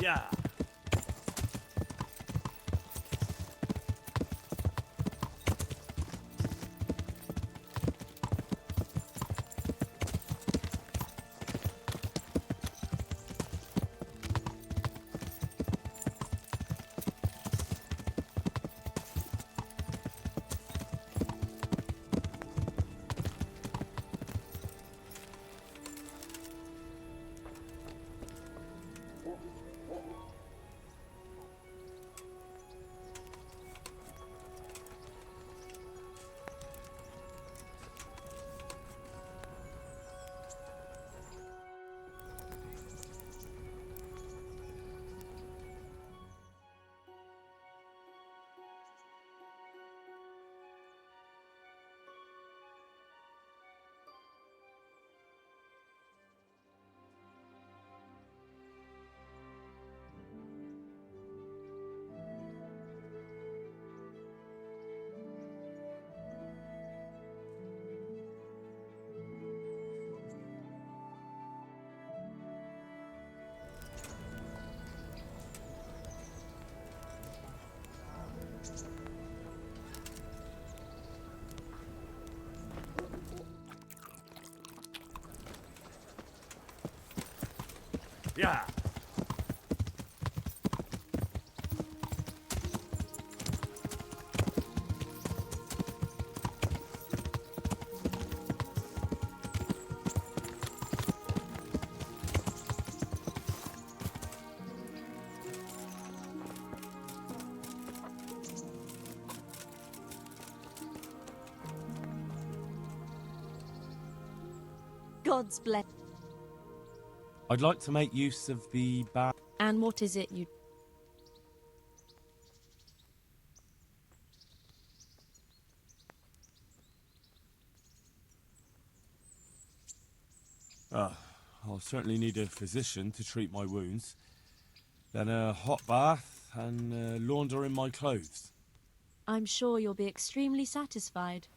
Yeah. Yeah. God's bless. I'd like to make use of the bar. And what is it you... I'll certainly need a physician to treat my wounds. Then a hot bath and laundering my clothes. I'm sure you'll be extremely satisfied.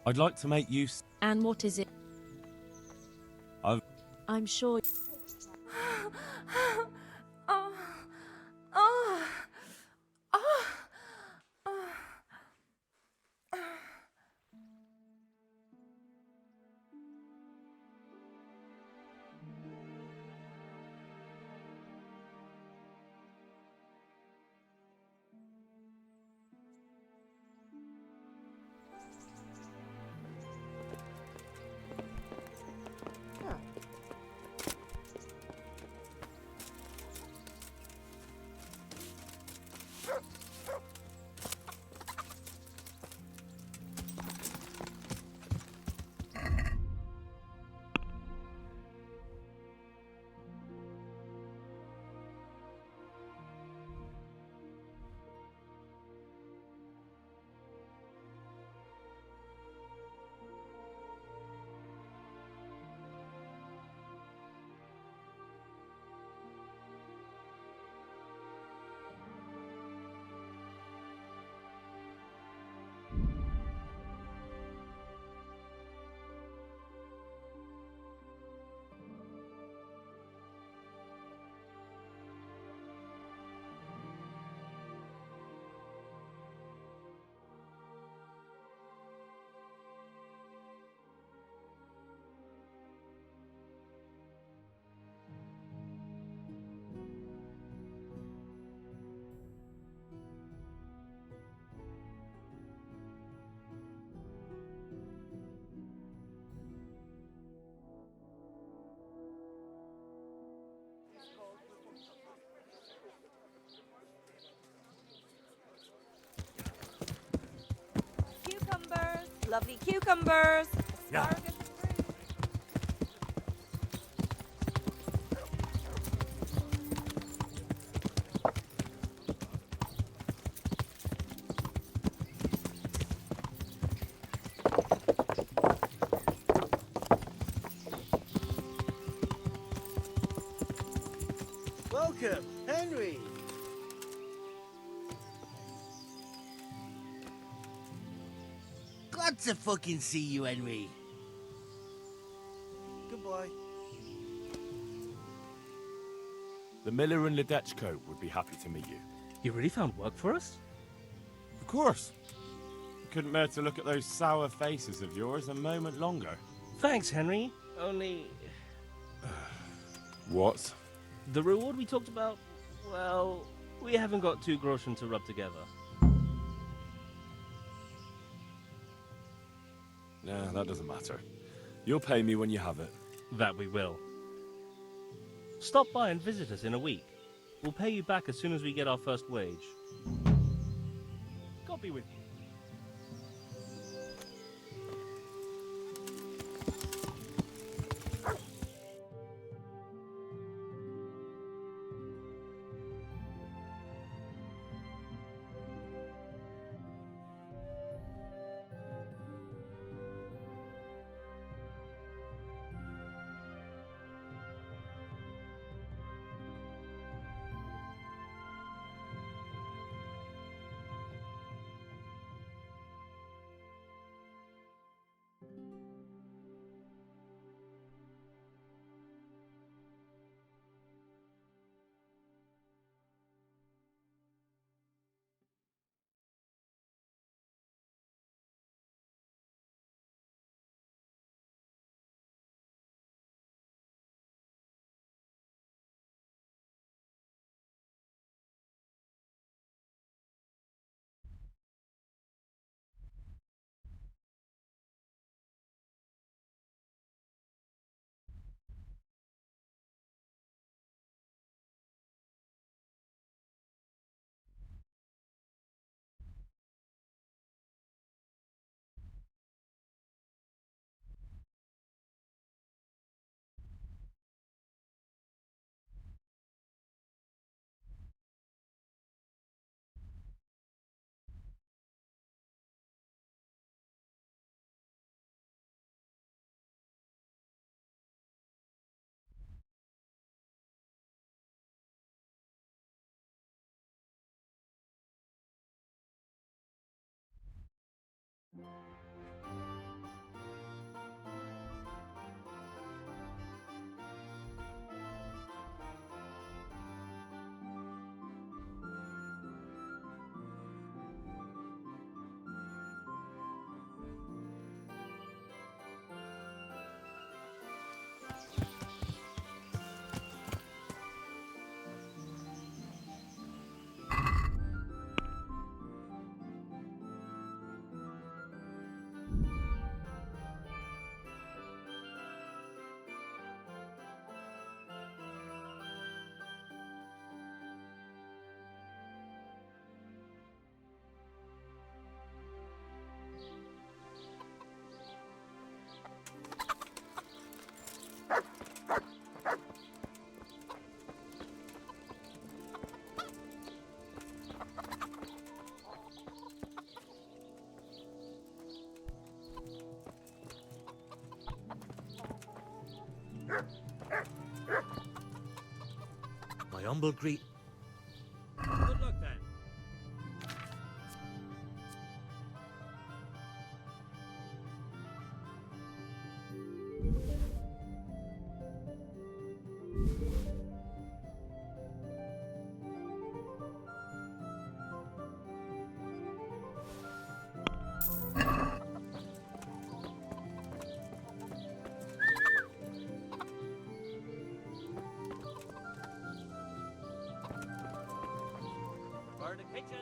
I'd like to make use. And what is it? I've... I'm sure... Oh, oh, oh, oh. Cucumbers, lovely cucumbers. Yeah. Asparagus is great. Welcome, Henry. Glad to fucking see you, Henry. Goodbye. The miller and Ledechko would be happy to meet you. You really found work for us? Of course. Couldn't bear to look at those sour faces of yours a moment longer. Thanks, Henry. Only... What? the reward we talked about, well, we haven't got 2 groschen to rub together. Nah, that doesn't matter. You'll pay me when you have it. That we will. Stop by and visit us in a week. We'll pay you back as soon as we get our first wage. God be with you. My humble greet. Good luck then.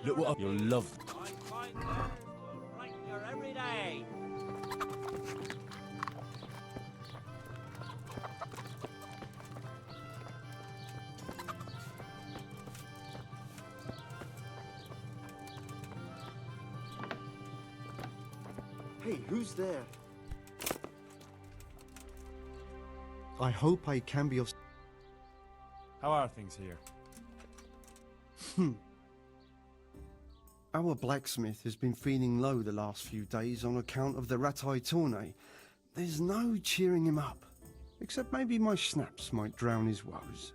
Look what you'll love. Every day. Hey, who's there? I hope I can be of... How are things here? Our blacksmith has been feeling low the last few days on account of the Ratai tourney. There's no cheering him up. Except maybe my schnapps might drown his woes.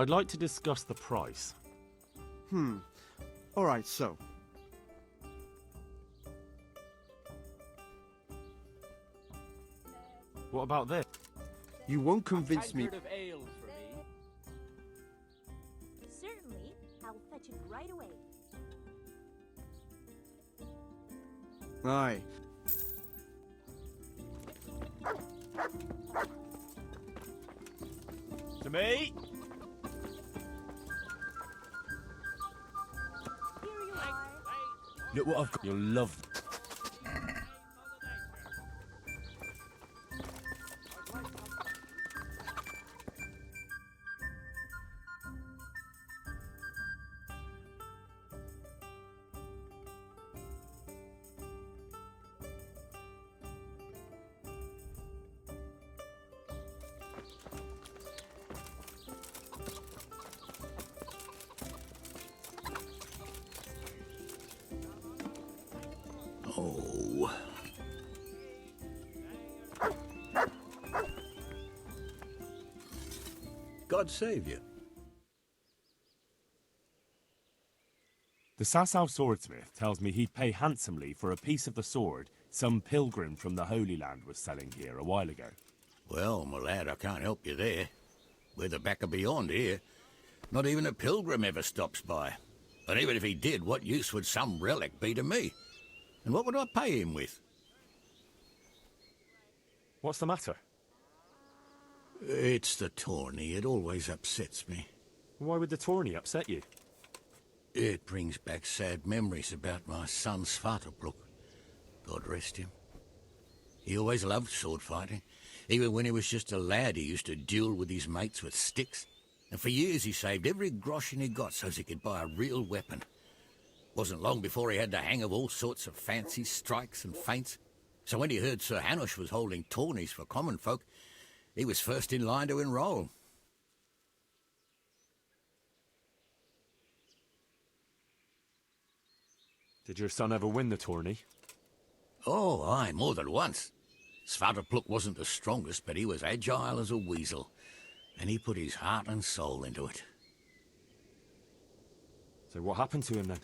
I'd like to discuss the price. Alright, so. What about this? You won't convince me. Of ale for me. Certainly. I'll fetch it right away. Aye. To me? Here you are. Look what I've got. You'll love. Oh. God save you. The Sasau swordsmith tells me he'd pay handsomely for a piece of the sword some pilgrim from the Holy Land was selling here a while ago. Well, my lad, I can't help you there. We're the back of beyond here. Not even a pilgrim ever stops by. And even if he did, what use would some relic be to me? And what would I pay him with? What's the matter? It's the tourney. It always upsets me. Why would the tourney upset you? It brings back sad memories about my son Svartalfluk. God rest him. He always loved sword fighting. Even when he was just a lad, he used to duel with his mates with sticks. And for years he saved every groschen he got so he could buy a real weapon. Wasn't long before he had the hang of all sorts of fancy strikes and feints. So when he heard Sir Hanush was holding tourneys for common folk, he was first in line to enroll. Did your son ever win the tourney? Oh, aye, more than once. Svartalfluk wasn't the strongest, but he was agile as a weasel. And he put his heart and soul into it. So what happened to him then?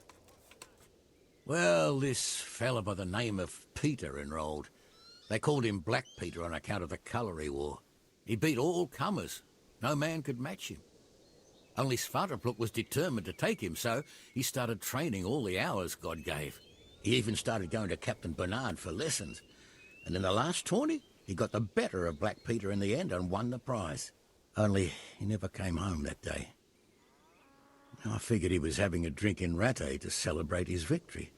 Well, this fella by the name of Peter enrolled. They called him Black Peter on account of the colour he wore. He beat all comers. No man could match him. Only Svartalfluk was determined to take him, so he started training all the hours God gave. He even started going to Captain Bernard for lessons. And in the last tourney, he got the better of Black Peter in the end and won the prize. Only he never came home that day. I figured he was having a drink in Rattay to celebrate his victory.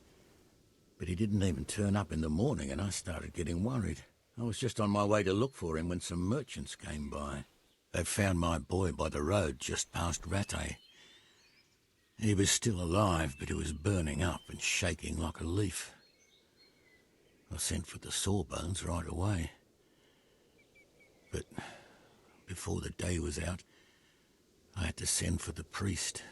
But he didn't even turn up in the morning, and I started getting worried. I was just on my way to look for him when some merchants came by. They found my boy by the road just past Rattay. He was still alive, but he was burning up and shaking like a leaf. I sent for the sawbones right away. But before the day was out, I had to send for the priest.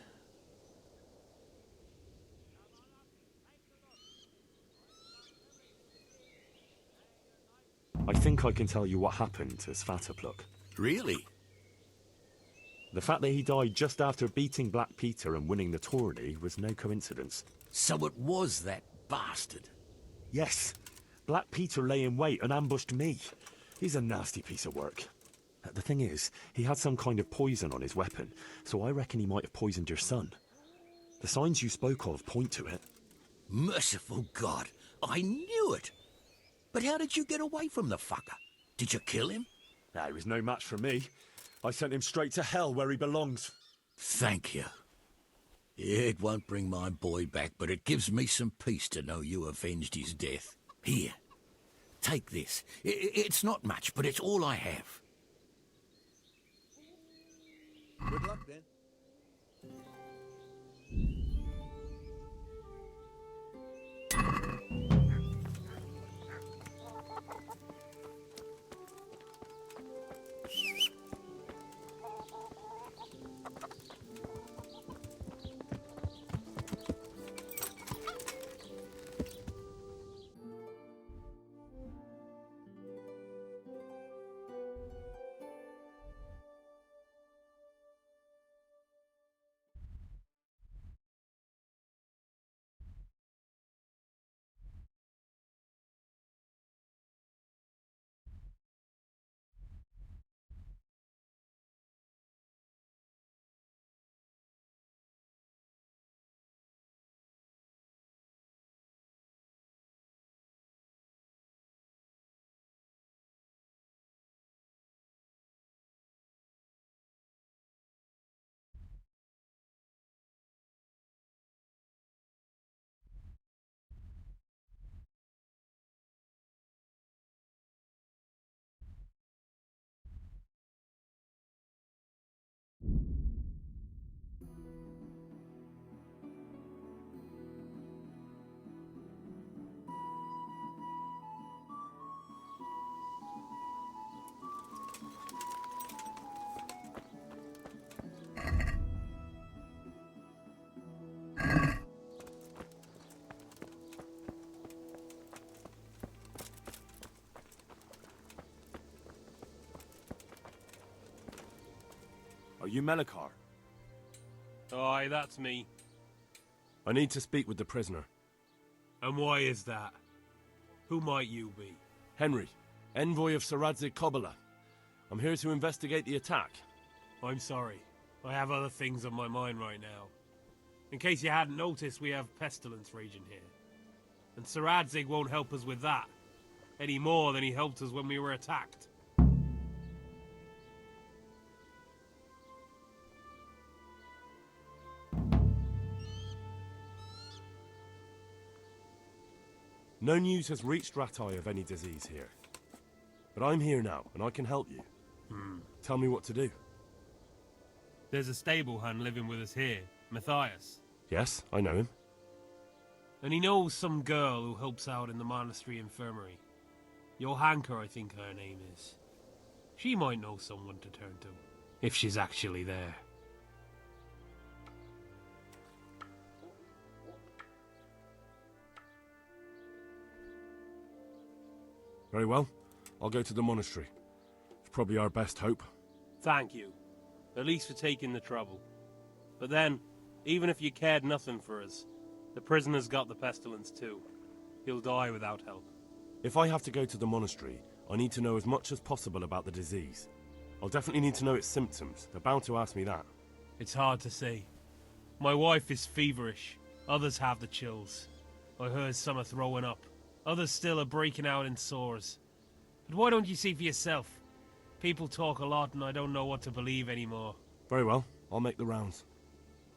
I think I can tell you what happened to Svartalfluk. Really? The fact that he died just after beating Black Peter and winning the tourney was no coincidence. So it was that bastard. Yes, Black Peter lay in wait and ambushed me. He's a nasty piece of work. The thing is, he had some kind of poison on his weapon, so I reckon he might have poisoned your son. The signs you spoke of point to it. Merciful God, I knew it! But how did you get away from the fucker? Did you kill him? Nah, he was no match for me. I sent him straight to hell where he belongs. Thank you. It won't bring my boy back, but it gives me some peace to know you avenged his death. Here, take this. It's not much, but it's all I have. Good luck, then. Are you Melikar? Aye, that's me. I need to speak with the prisoner. And why is that? Who might you be? Henry, envoy of Sir Radzig Kobyla. I'm here to investigate the attack. I'm sorry. I have other things on my mind right now. In case you hadn't noticed, we have pestilence raging here. And Sir Radzig won't help us with that, any more than he helped us when we were attacked. No news has reached Ratai of any disease here. But I'm here now, and I can help you. Tell me what to do. There's a stable hand living with us here, Matthias. Yes, I know him. And he knows some girl who helps out in the monastery infirmary. Johanka, I think her name is. She might know someone to turn to, if she's actually there. Very well. I'll go to the monastery. It's probably our best hope. Thank you. At least for taking the trouble. But then, even if you cared nothing for us, the prisoner's got the pestilence too. He'll die without help. If I have to go to the monastery, I need to know as much as possible about the disease. I'll definitely need to know its symptoms. They're bound to ask me that. It's hard to say. My wife is feverish. Others have the chills. I heard some are throwing up. Others still are breaking out in sores. But why don't you see for yourself? People talk a lot and I don't know what to believe anymore. Very well. I'll make the rounds.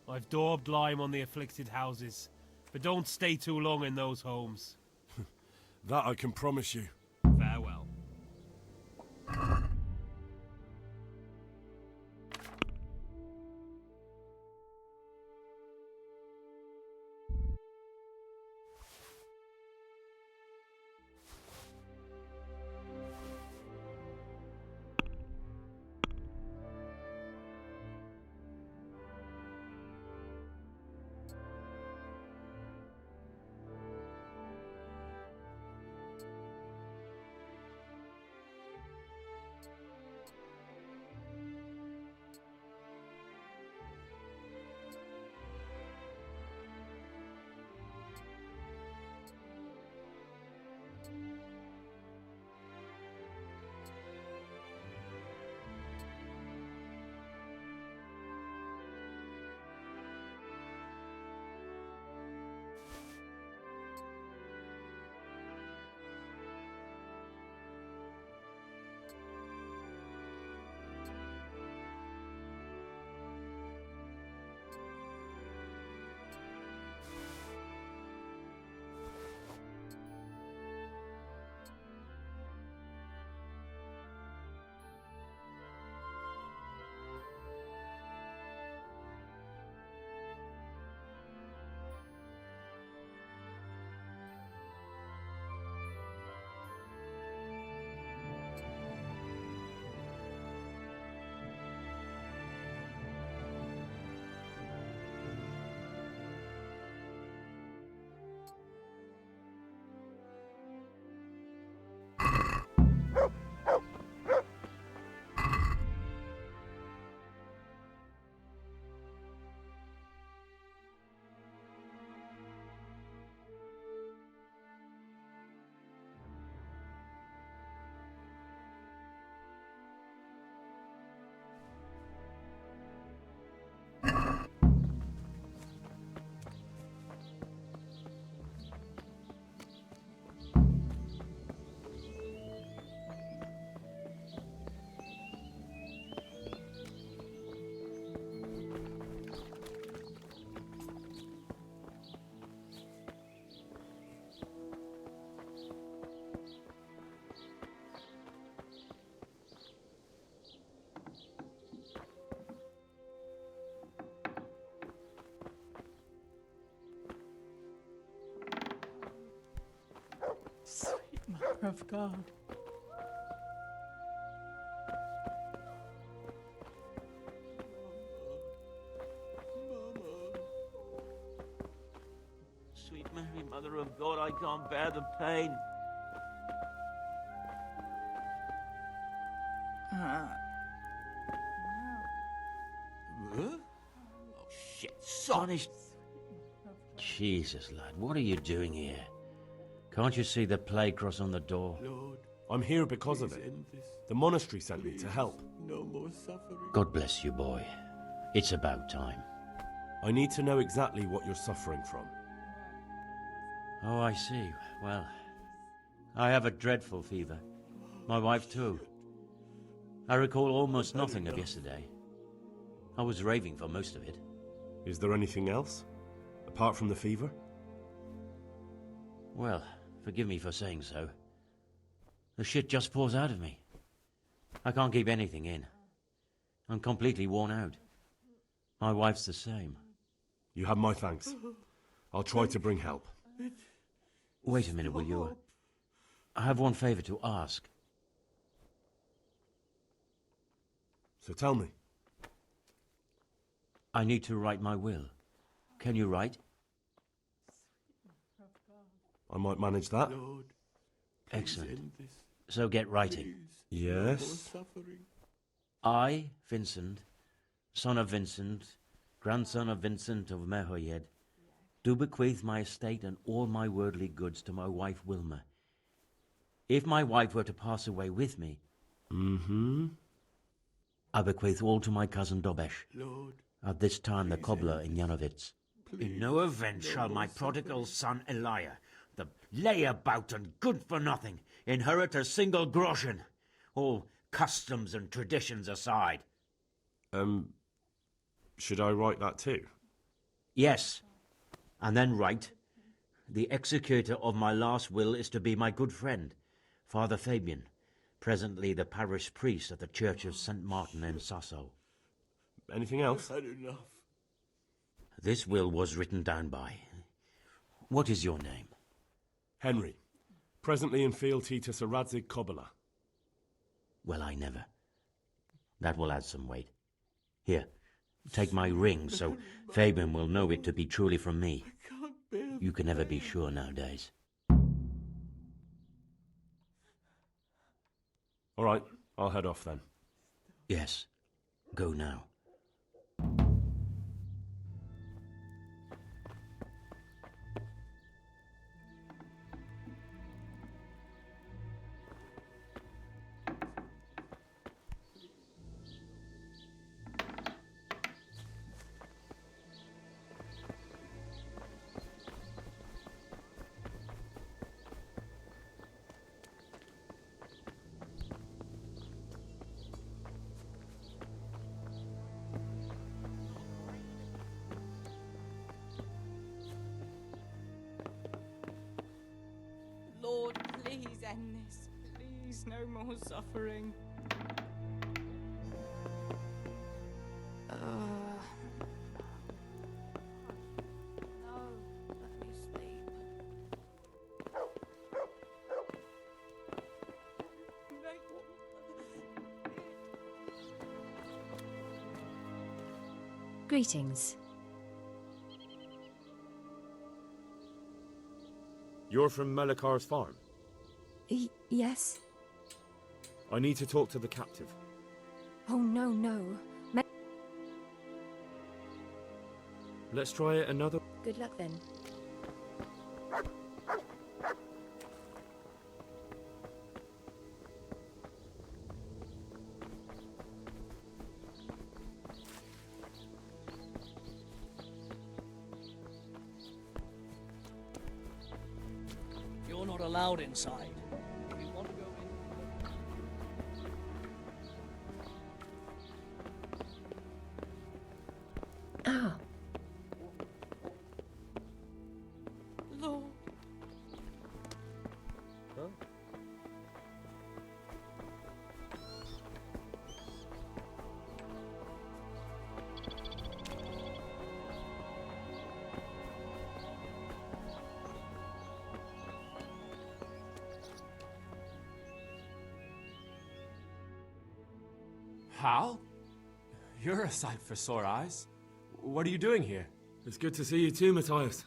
I've daubed lime on the afflicted houses, but don't stay too long in those homes. That I can promise you. Farewell. Sweet Mother of God. Sweet Mary, Mother of God, I can't bear the pain. Punished. Jesus, lad, what are you doing here? Can't you see the plague cross on the door? Lord, I'm here because of it. The monastery sent me to help. No more suffering. God bless you, boy. It's about time. I need to know exactly what you're suffering from. Oh, I see. Well, I have a dreadful fever. My wife, too. I recall almost nothing of yesterday. I was raving for most of it. Is there anything else? Apart from the fever? Well, forgive me for saying so. The shit just pours out of me. I can't keep anything in. I'm completely worn out. My wife's the same. You have my thanks. I'll try to bring help. Wait a minute, will you? I have one favor to ask. So tell me. I need to write my will. Can you write? I might manage that. Lord, Excellent. So get writing. Yes? I, Vincent, son of Vincent, grandson of Vincent of Merhojed, do bequeath my estate and all my worldly goods to my wife Wilma. If my wife were to pass away with me, I bequeath all to my cousin Dobesh, Lord, at this time the cobbler in Janovitz. In no event shall my prodigal son Elia, the layabout and good-for-nothing, inherit a single groschen, all customs and traditions aside. Should I write that too? Yes, and then write, the executor of my last will is to be my good friend, Father Fabian, presently the parish priest at the Church of St. Martin in Sasso. Anything else? had enough. This will was written down by. What is your name? Henry. Presently in fealty to Sir Radzig Kobyla. Well, I never. That will add some weight. Here, take my ring so Fabian will know it to be truly from me. You can never be sure nowadays. All right, I'll head off then. Yes, go now. Lord, please end this. Please, no more suffering. No, let me sleep. Greetings. You're from Melikar's farm? Yes. I need to talk to the captive. Oh, no, no. Let's try it another... Good luck then. You're not allowed inside. If you want to go in... Ah. Lord. Hal? You're a sight for sore eyes. What are you doing here? It's good to see you too, Matthias.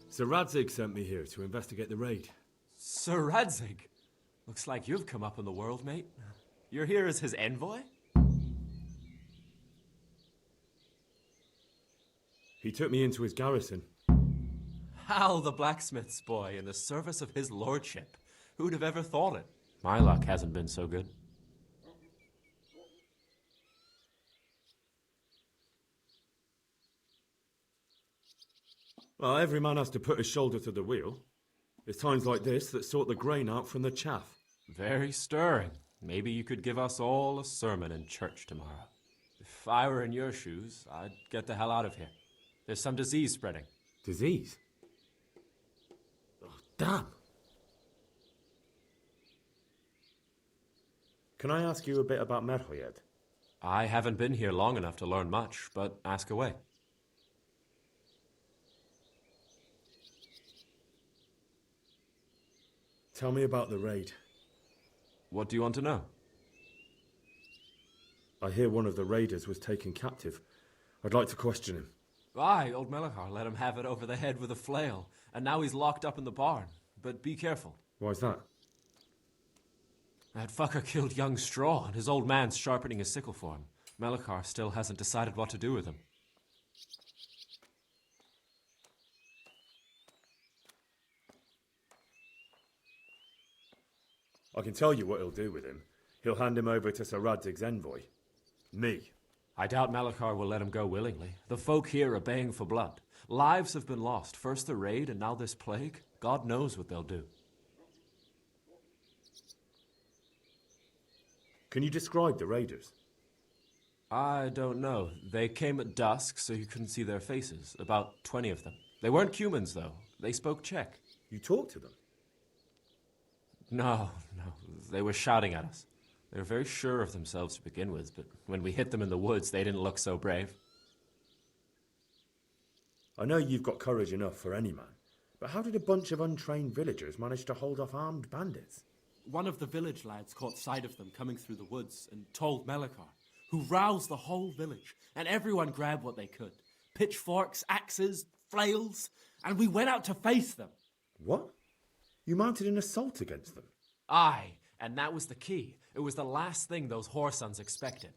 Sir Radzig sent me here to investigate the raid. Sir Radzig? Looks like you've come up in the world, mate. You're here as his envoy? He took me into his garrison. Hal the blacksmith's boy in the service of his lordship. Who'd have ever thought it? My luck hasn't been so good. Well, every man has to put his shoulder to the wheel. It's times like this that sort the grain out from the chaff. Very stirring. Maybe you could give us all a sermon in church tomorrow. If I were in your shoes, I'd get the hell out of here. There's some disease spreading. Disease? Oh, damn! Can I ask you a bit about Merhojed? I haven't been here long enough to learn much, but ask away. Tell me about the raid. What do you want to know? I hear one of the raiders was taken captive. I'd like to question him. Aye, old Melachar let him have it over the head with a flail, and now he's locked up in the barn. But be careful. Why's that? That fucker killed young Straw, and his old man's sharpening his sickle for him. Melachar still hasn't decided what to do with him. I can tell you what he'll do with him. He'll hand him over to Sir Radzig's envoy. Me. I doubt Melachar will let him go willingly. The folk here are baying for blood. Lives have been lost. First the raid, and now this plague. God knows what they'll do. Can you describe the raiders? I don't know. They came at dusk, so you couldn't see their faces. About 20 of them. They weren't humans, though. They spoke Czech. You talked to them? No. They were shouting at us. They were very sure of themselves to begin with, but when we hit them in the woods, they didn't look so brave. I know you've got courage enough for any man, but how did a bunch of untrained villagers manage to hold off armed bandits? One of the village lads caught sight of them coming through the woods and told Melachar, who roused the whole village, and everyone grabbed what they could. Pitchforks, axes, flails, and we went out to face them. What? You mounted an assault against them? Aye, and that was the key. It was the last thing those whoresons expected.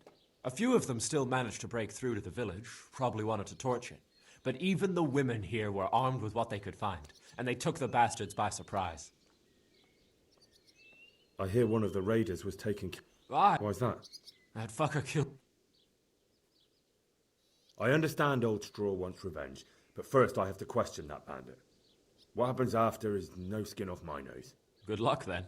A few of them still managed to break through to the village, probably wanted to torch it. But even the women here were armed with what they could find, and they took the bastards by surprise. I hear one of the raiders was taken... Aye. Why's that? That fucker killed... I understand old Straw wants revenge, but first I have to question that bandit. What happens after is no skin off my nose. Good luck, then.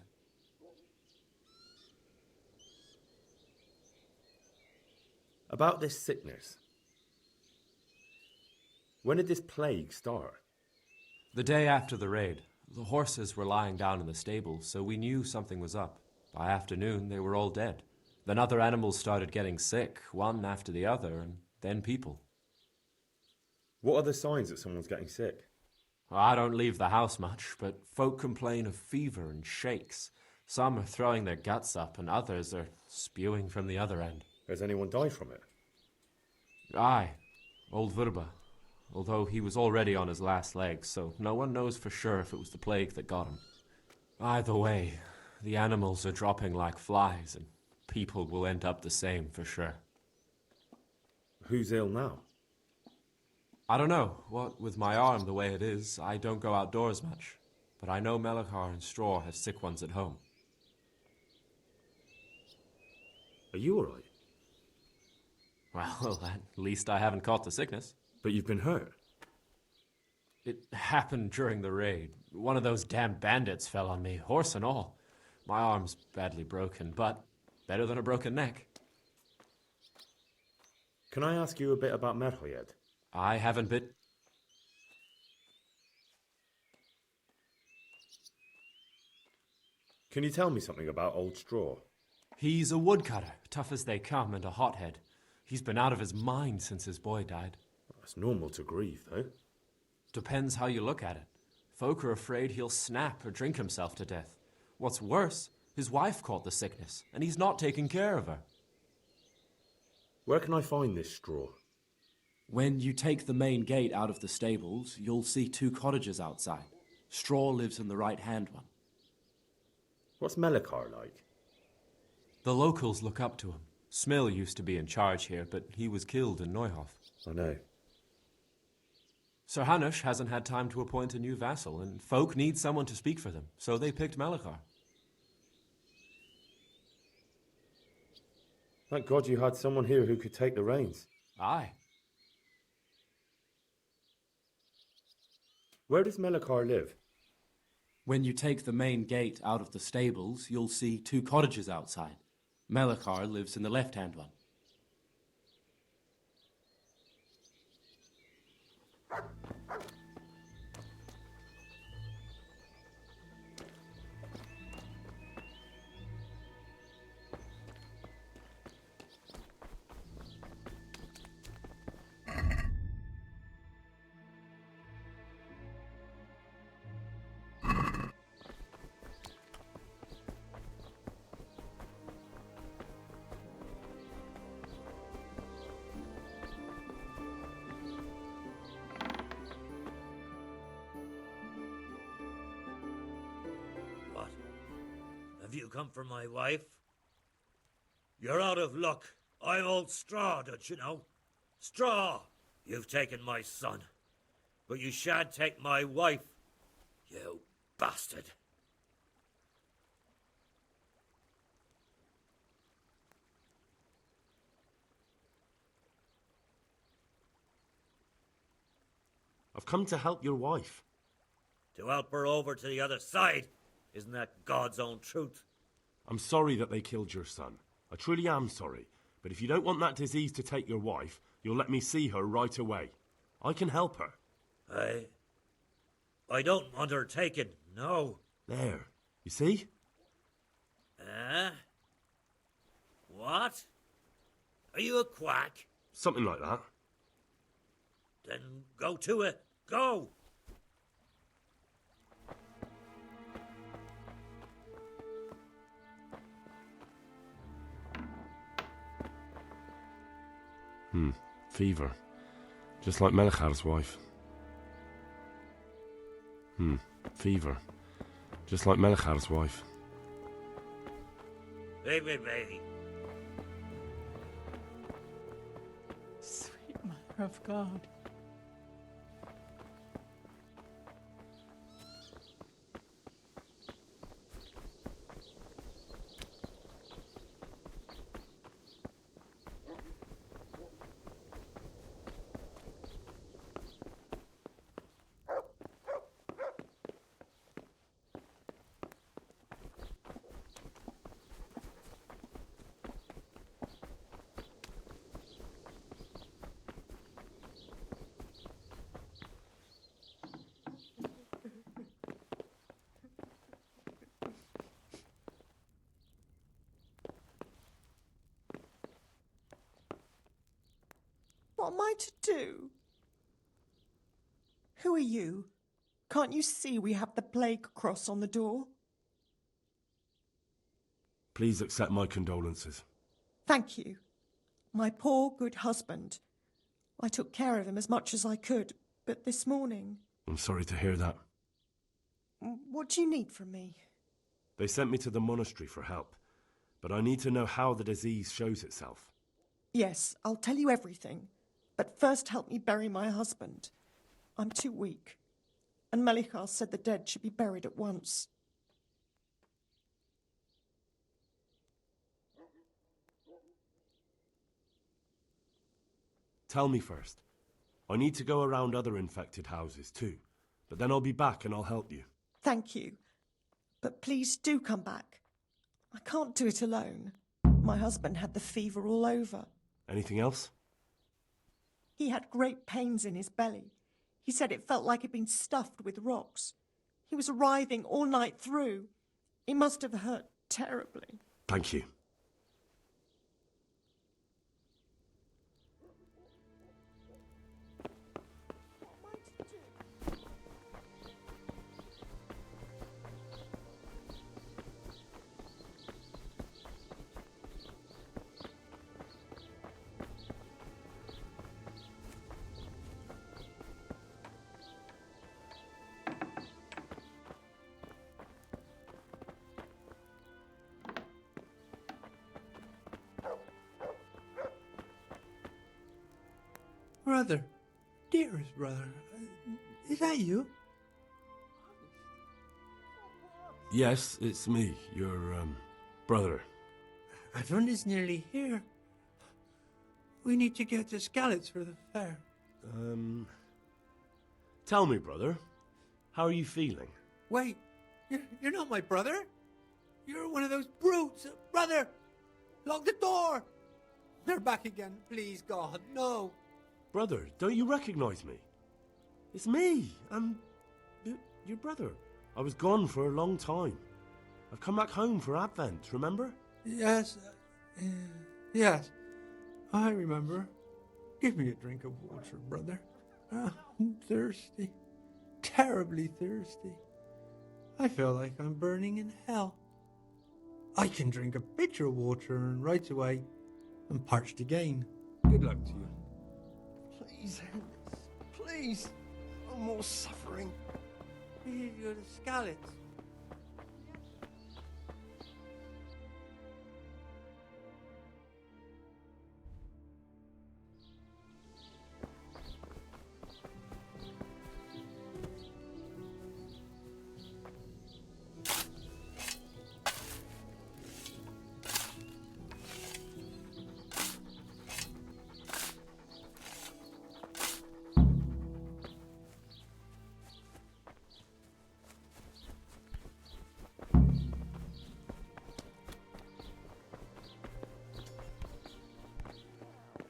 About this sickness. When did this plague start? The day after the raid. The horses were lying down in the stable, so we knew something was up. By afternoon, they were all dead. Then other animals started getting sick, one after the other, and then people. What are the signs that someone's getting sick? I don't leave the house much, but folk complain of fever and shakes. Some are throwing their guts up, and others are spewing from the other end. Has anyone died from it? Aye, old Verba. Although he was already on his last legs, so no one knows for sure if it was the plague that got him. Either way, the animals are dropping like flies, and people will end up the same for sure. Who's ill now? I don't know. What with my arm the way it is, I don't go outdoors much. But I know Melachar and Straw have sick ones at home. Are you alright? Well, at least I haven't caught the sickness. But you've been hurt? It happened during the raid. One of those damn bandits fell on me, horse and all. My arm's badly broken, but better than a broken neck. Can I ask you a bit about Merhojed? I haven't been... Can you tell me something about Old Straw? He's a woodcutter, tough as they come, and a hothead. He's been out of his mind since his boy died. It's normal to grieve, though. Depends how you look at it. Folk are afraid he'll snap or drink himself to death. What's worse, his wife caught the sickness, and he's not taking care of her. Where can I find this Straw? When you take the main gate out of the stables, you'll see 2 cottages outside. Straw lives in the right-hand one. What's Melachar like? The locals look up to him. Smill used to be in charge here, but he was killed in Neuhof. I know. Sir Hanush hasn't had time to appoint a new vassal, and folk need someone to speak for them, so they picked Melekar. Thank God you had someone here who could take the reins. Aye. Where does Melekar live? When you take the main gate out of the stables, you'll see 2 cottages outside. Melekar lives in the left-hand one. What? Have you come for my wife? You're out of luck. I'm old Straw, don't you know? Straw! You've taken my son. But you shan't take my wife, you bastard. I've come to help your wife. To help her over to the other side? Isn't that God's own truth? I'm sorry that they killed your son. I truly am sorry. But if you don't want that disease to take your wife, you'll let me see her right away. I can help her. I don't want her taken, no. There. You see? What? Are you a quack? Something like that. Then go to it. Go! Fever. Just like Melekar's wife. Fever. Just like Melekar's wife. Baby. Sweet Mother of God. What am I to do? Who are you? Can't you see we have the plague cross on the door? Please accept my condolences. Thank you. My poor, good husband. I took care of him as much as I could, but this morning... I'm sorry to hear that. What do you need from me? They sent me to the monastery for help, but I need to know how the disease shows itself. Yes, I'll tell you everything. But first help me bury my husband. I'm too weak. And Melekar said the dead should be buried at once. Tell me first. I need to go around other infected houses too, but then I'll be back and I'll help you. Thank you. But please do come back. I can't do it alone. My husband had the fever all over. Anything else? He had great pains in his belly. He said it felt like he'd been stuffed with rocks. He was writhing all night through. It must have hurt terribly. Thank you. Brother, dearest brother, Is that you? Yes, it's me, your, brother. Everyone is nearly here. We need to get to Skalitz for the fair. Tell me, brother, how are you feeling? Wait, you're not my brother? You're one of those brutes! Brother! Lock the door! They're back again, please, God, no! Brother, don't you recognize me? It's me. I'm your brother. I was gone for a long time. I've come back home for Advent, remember? Yes, yes, I remember. Give me a drink of water, brother. I'm thirsty. Terribly thirsty. I feel like I'm burning in hell. I can drink a pitcher of water and right away I'm parched again. Good luck to you. Please, Hendrix, please. No more suffering. Here you go to Skalitz.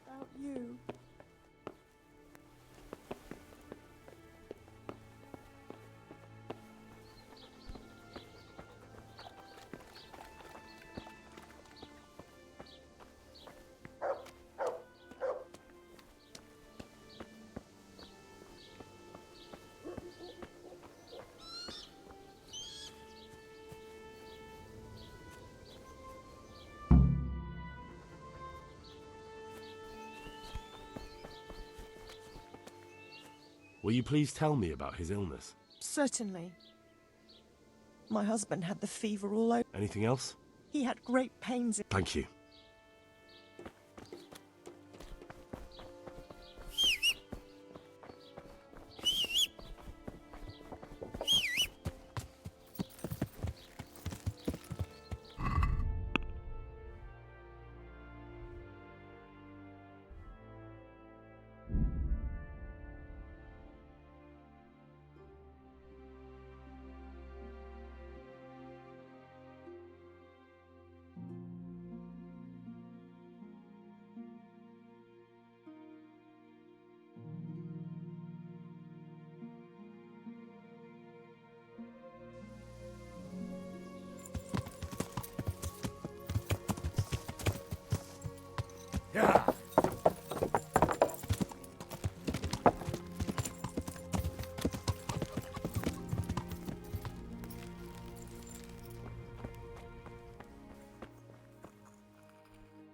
About you. Will you please tell me about his illness? Certainly. My husband had the fever all over. Anything else? He had great pains in... Thank you. Yeah.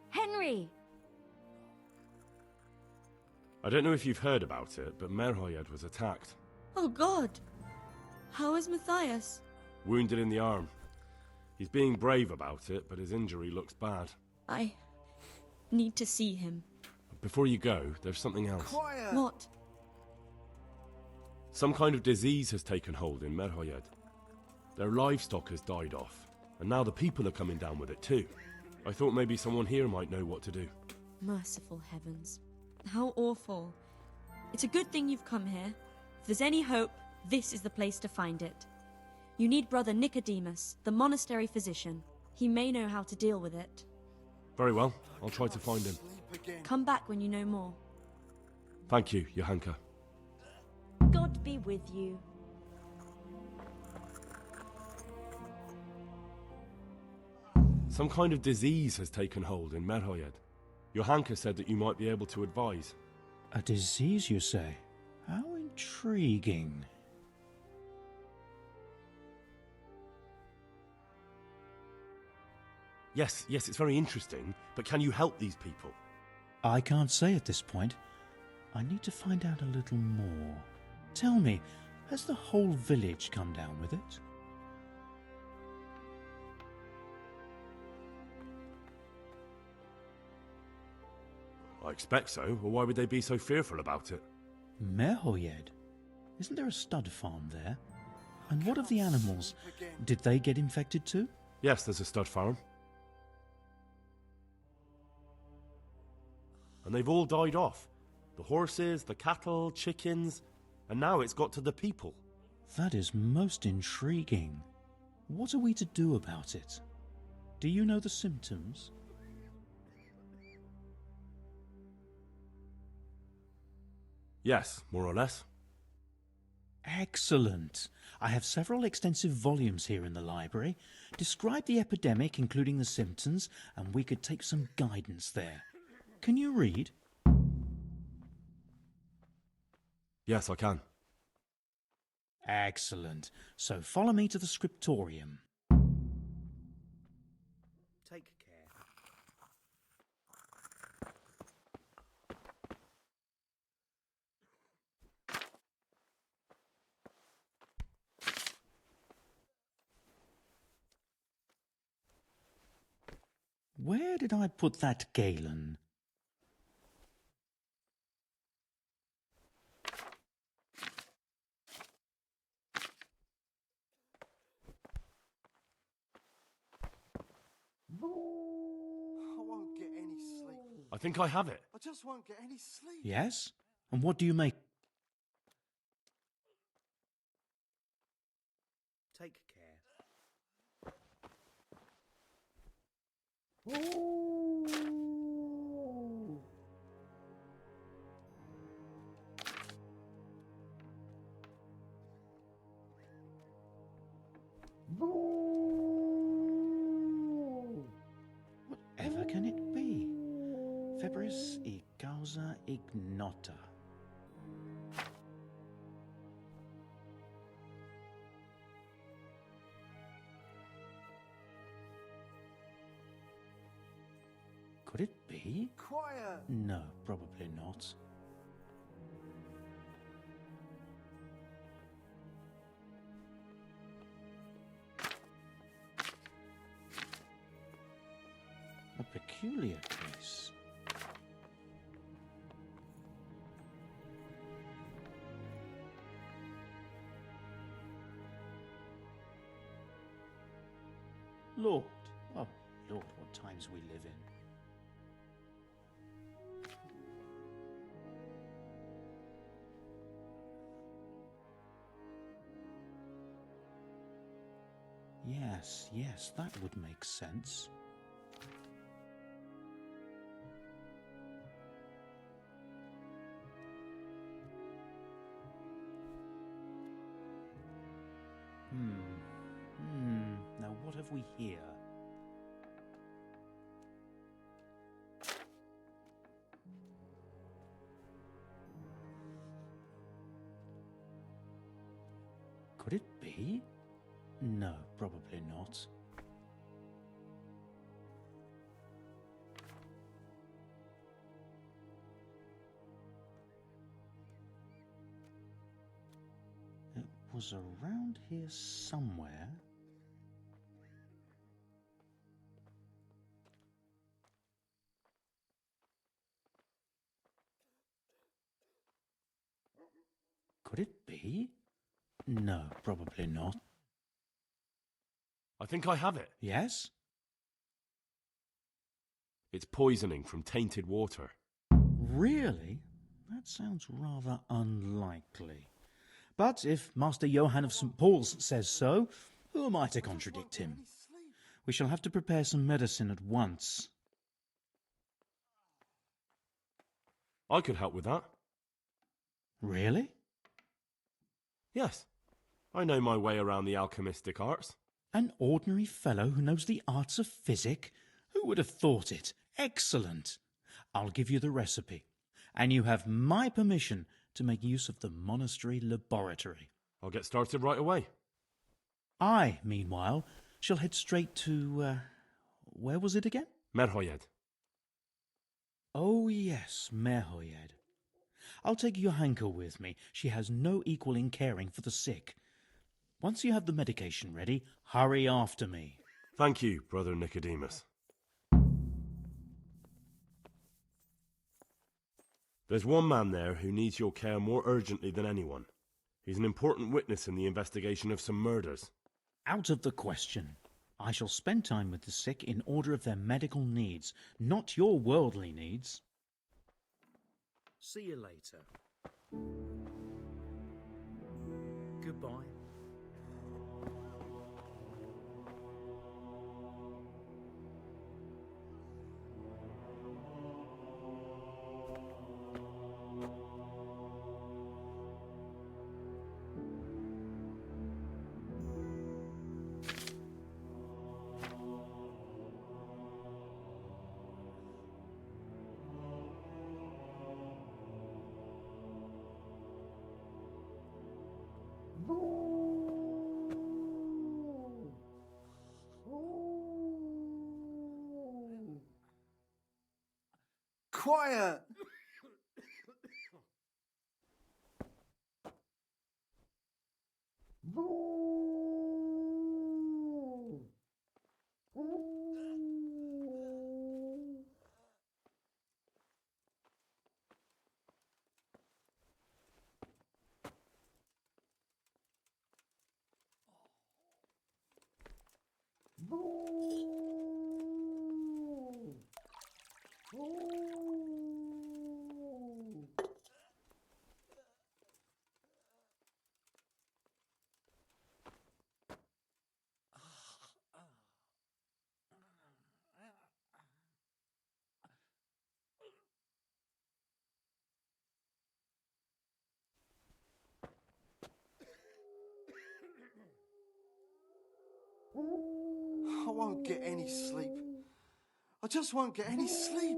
Henry! I don't know if you've heard about it, but Merhojed was attacked. Oh God! How is Matthias? Wounded in the arm. He's being brave about it, but his injury looks bad. I need to see him. Before you go, there's something else. Quiet! What? Some kind of disease has taken hold in Merhojed. Their livestock has died off, and now the people are coming down with it too. I thought maybe someone here might know what to do. Merciful heavens. How awful. It's a good thing you've come here. If there's any hope, this is the place to find it. You need Brother Nicodemus, the monastery physician. He may know how to deal with it. Very well, I'll try to find him. Come back when you know more. Thank you, Johanka. God be with you. Some kind of disease has taken hold in Merhojed. Johanka said that you might be able to advise. A disease, you say? How intriguing. Yes, it's very interesting, but can you help these people? I can't say at this point. I need to find out a little more. Tell me, has the whole village come down with it? I expect so, or why would they be so fearful about it? Merhojed? Isn't there a stud farm there? And what of the animals? Did they get infected too? Yes, there's a stud farm. And they've all died off. The horses, the cattle, chickens, and now it's got to the people. That is most intriguing. What are we to do about it? Do you know the symptoms? Yes, more or less. Excellent. I have several extensive volumes here in the library. Describe the epidemic, including the symptoms, and we could take some guidance there. Can you read? Yes, I can. Excellent. So follow me to the scriptorium. Take care. Where did I put that Galen? I won't get any sleep. I think I have it. I just won't get any sleep. Yes? And what do you make? Take care. Whatever can it be? Febris e causa ignota. Could it be? Quiet! No, probably not. A peculiar case. Lord, oh Lord, what times we live in. Yes, that would make sense. Now what have we here? Could it be? No, probably not. It was around here somewhere. Could it be? No, probably not. I think I have it. Yes? It's poisoning from tainted water. Really? That sounds rather unlikely. But if Master Johann of St. Paul's says so, who am I to contradict him? We shall have to prepare some medicine at once. I could help with that. Really? Yes. I know my way around the alchemistic arts. An ordinary fellow who knows the arts of physic? Who would have thought it? Excellent. I'll give you the recipe, and you have my permission to make use of the monastery laboratory. I'll get started right away. I, meanwhile, shall head straight to, where was it again? Merhojed. Oh, yes, Merhojed. I'll take Johanka with me. She has no equal in caring for the sick. Once you have the medication ready, hurry after me. Thank you, Brother Nicodemus. There's one man there who needs your care more urgently than anyone. He's an important witness in the investigation of some murders. Out of the question. I shall spend time with the sick in order of their medical needs, not your worldly needs. See you later. Goodbye. Quiet! I won't get any sleep. I just won't get any sleep.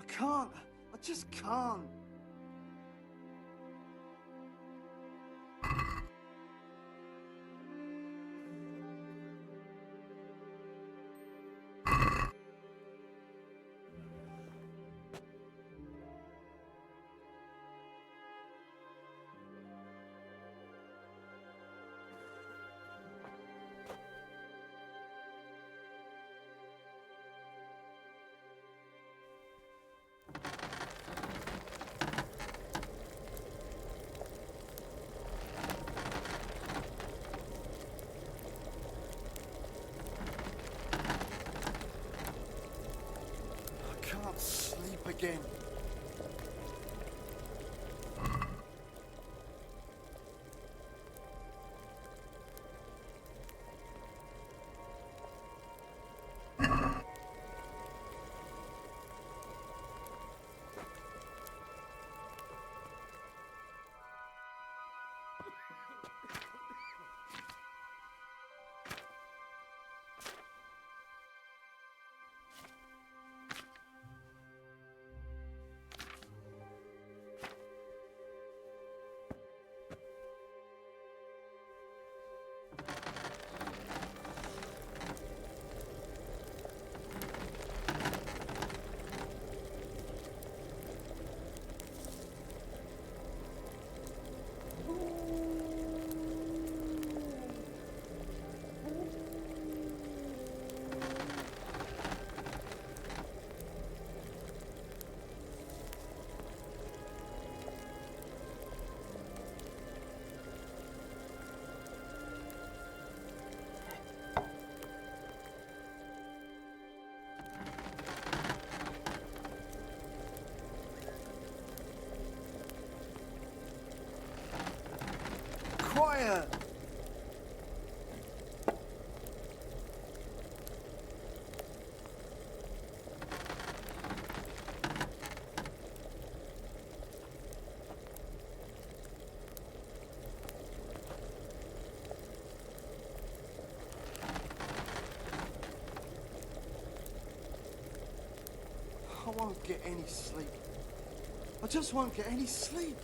I can't. I just can't. Can't sleep again. Quiet! I won't get any sleep. I just won't get any sleep.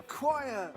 Quiet!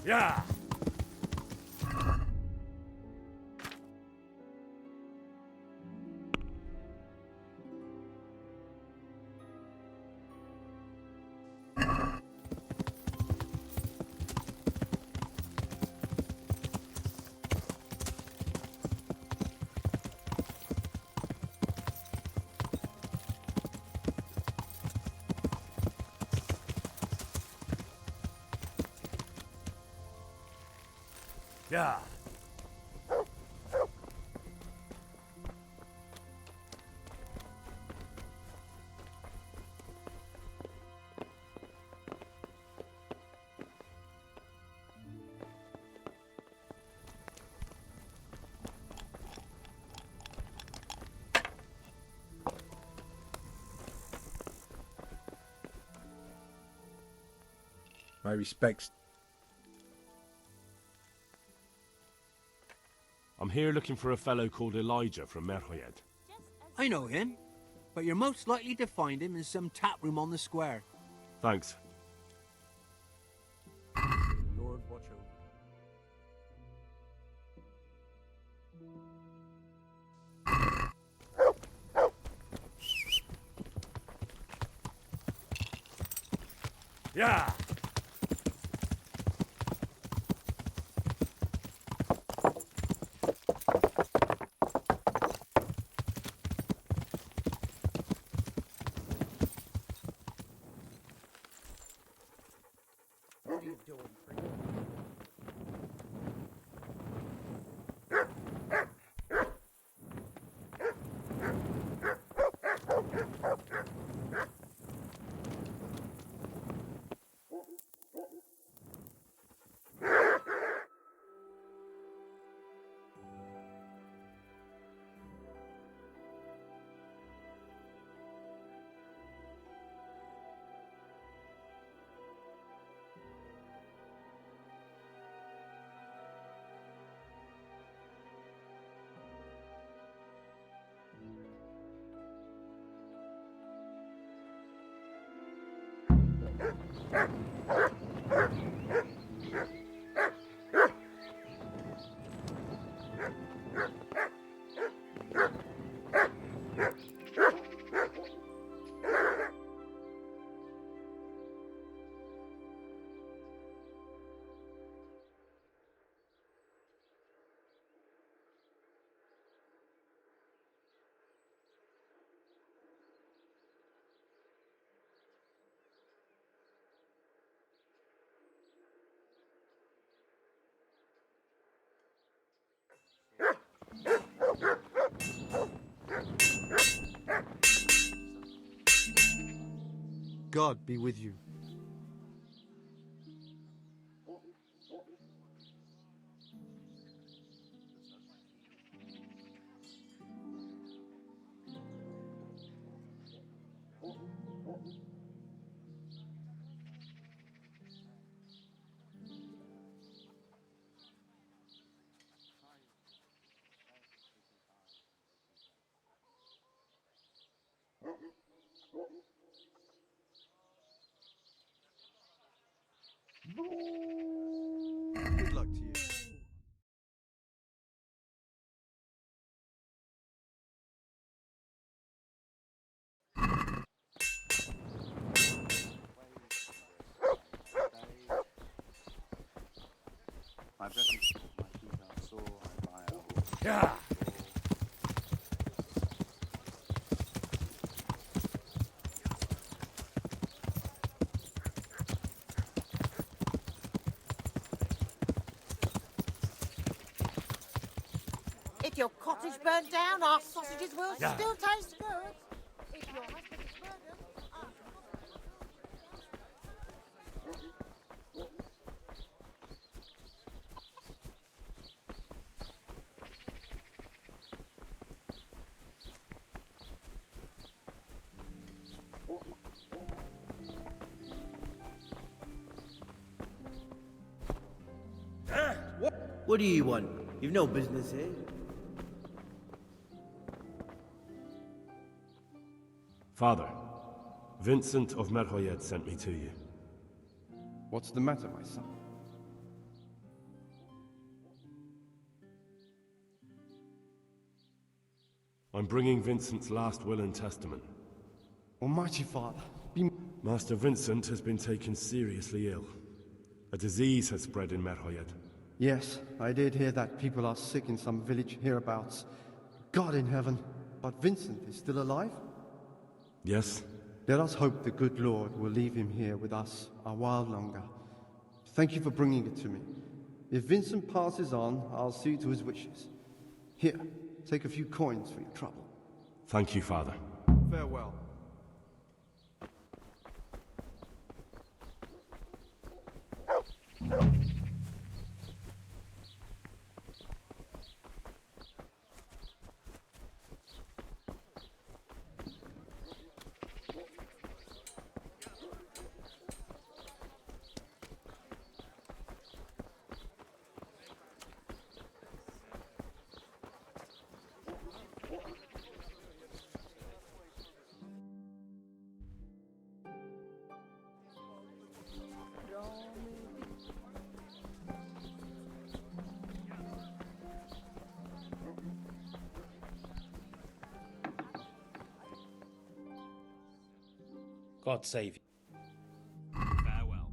Yeah! Yeah! My respects. I'm here looking for a fellow called Elijah from Merhojed. I know him, but you're most likely to find him in some tap room on the square. Thanks. Lord, watch over. Yeah! What are you doing, priest? God be with you. Good luck to you. My dressing suit, my feet are sore, I buy a horse. Yeah. If your cottage burnt down, our sausages will Yeah. still taste good. If your husband is murdered, our What do you want? You've no business here. Father, Vincent of Merhojed sent me to you. What's the matter, my son? I'm bringing Vincent's last will and testament. Almighty Father, be... Master Vincent has been taken seriously ill. A disease has spread in Merhojed. Yes, I did hear that people are sick in some village hereabouts. God in heaven, but Vincent is still alive? Yes? Let us hope the good Lord will leave him here with us a while longer. Thank you for bringing it to me. If Vincent passes on, I'll see to his wishes. Here, take a few coins for your trouble. Thank you, Father. Farewell. God save you. Farewell.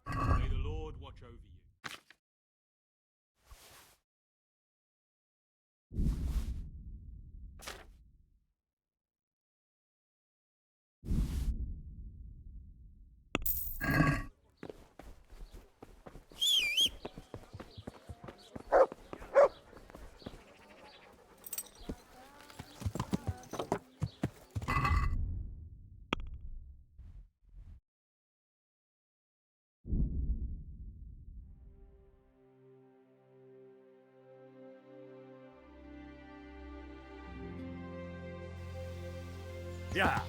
May the Lord watch over you. Yeah.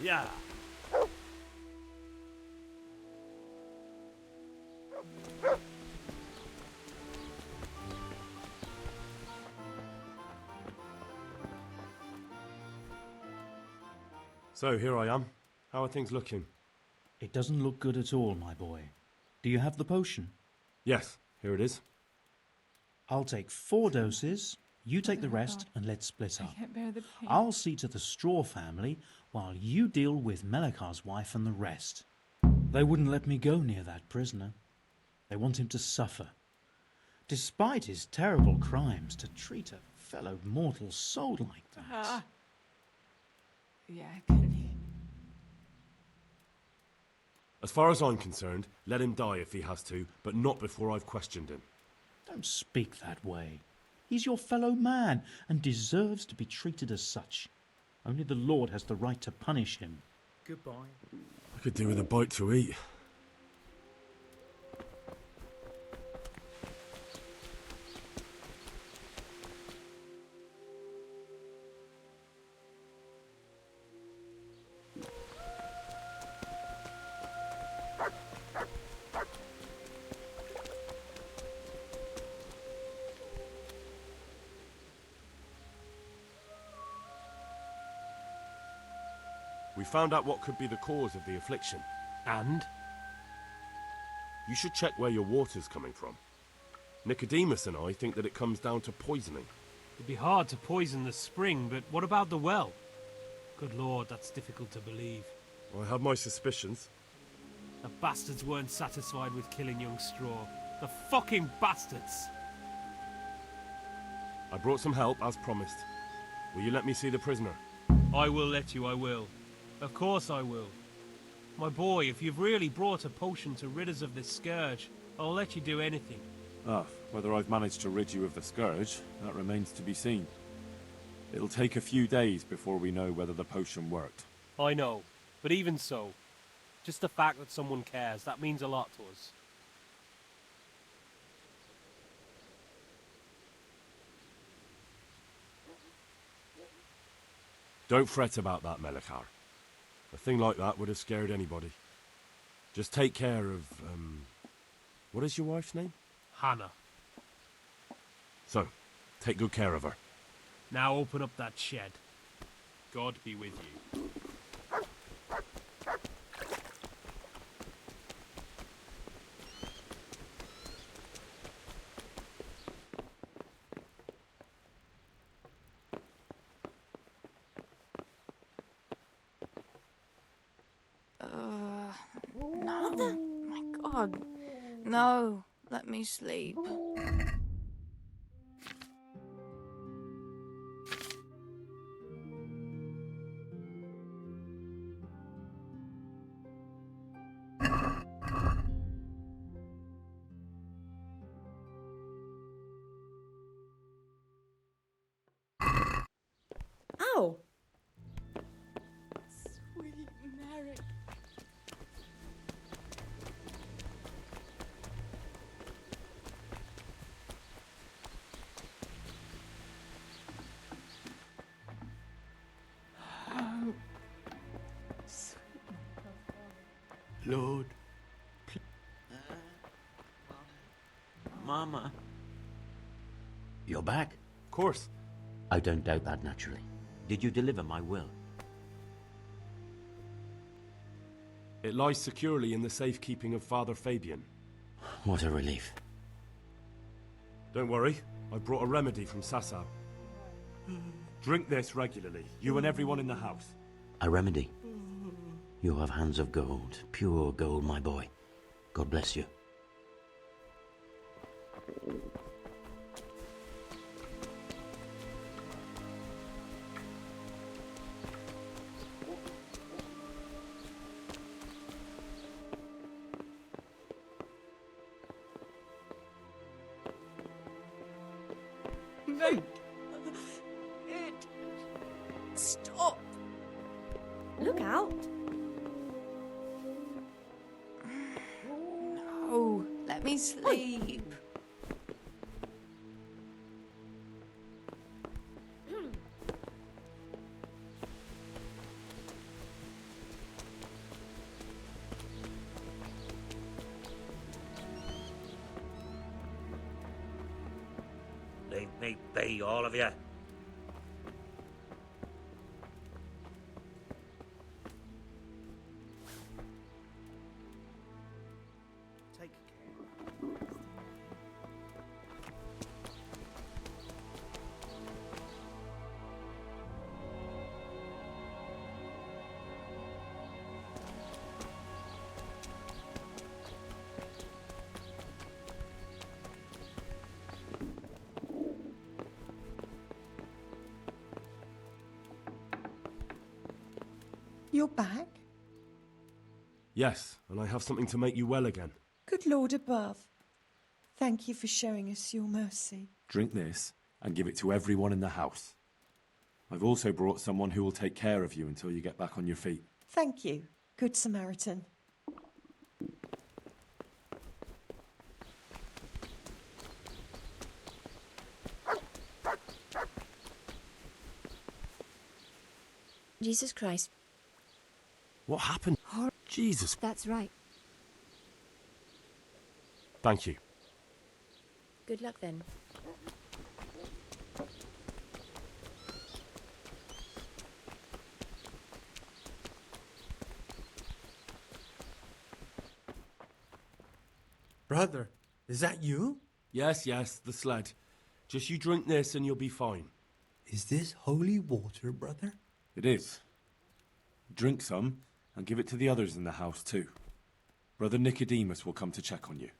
Yeah. So here I am. How are things looking? It doesn't look good at all, my boy. Do you have the potion? Yes, here it is. I'll take 4 doses. You take the rest, and let's split up. I can't bear the pain. I'll see to the Straw family, while you deal with Melikar's wife and the rest. They wouldn't let me go near that prisoner. They want him to suffer. Despite his terrible crimes, to treat a fellow mortal soul like that. Yeah, can he? As far as I'm concerned, let him die if he has to, but not before I've questioned him. Don't speak that way. He's your fellow man and deserves to be treated as such. Only the Lord has the right to punish him. Goodbye. I could do with a bite to eat. We found out what could be the cause of the affliction. And? You should check where your water's coming from. Nicodemus and I think that it comes down to poisoning. It'd be hard to poison the spring, but what about the well? Good lord, that's difficult to believe. I have my suspicions. The bastards weren't satisfied with killing young Straw. The fucking bastards! I brought some help, as promised. Will you let me see the prisoner? I will let you, I will. Of course I will. My boy, if you've really brought a potion to rid us of this scourge, I'll let you do anything. Whether I've managed to rid you of the scourge, that remains to be seen. It'll take a few days before we know whether the potion worked. I know, but even so, just the fact that someone cares, that means a lot to us. Don't fret about that, Melikar. A thing like that would have scared anybody. Just take care of, what is your wife's name? Hannah. So, take good care of her. Now open up that shed. God be with you. No. My God. No. Let me sleep. Ow! Sweet Merrick. Lord. Mama. You're back? Of course. I don't doubt that, naturally. Did you deliver my will? It lies securely in the safekeeping of Father Fabian. What a relief. Don't worry, I brought a remedy from Sasau. Drink this regularly, you and everyone in the house. A remedy? You have hands of gold, pure gold, my boy. God bless you. Make it stop. Look out. No, let me sleep. be, all of you. Take care. You're back? Yes, and I have something to make you well again. Good Lord above. Thank you for showing us your mercy. Drink this and give it to everyone in the house. I've also brought someone who will take care of you until you get back on your feet. Thank you, Good Samaritan. Jesus Christ. What happened? Jesus. That's right. Thank you. Good luck then. Brother, is that you? Yes, the sled. Just you drink this and you'll be fine. Is this holy water, brother? It is. Drink some and give it to the others in the house too. Brother Nicodemus will come to check on you.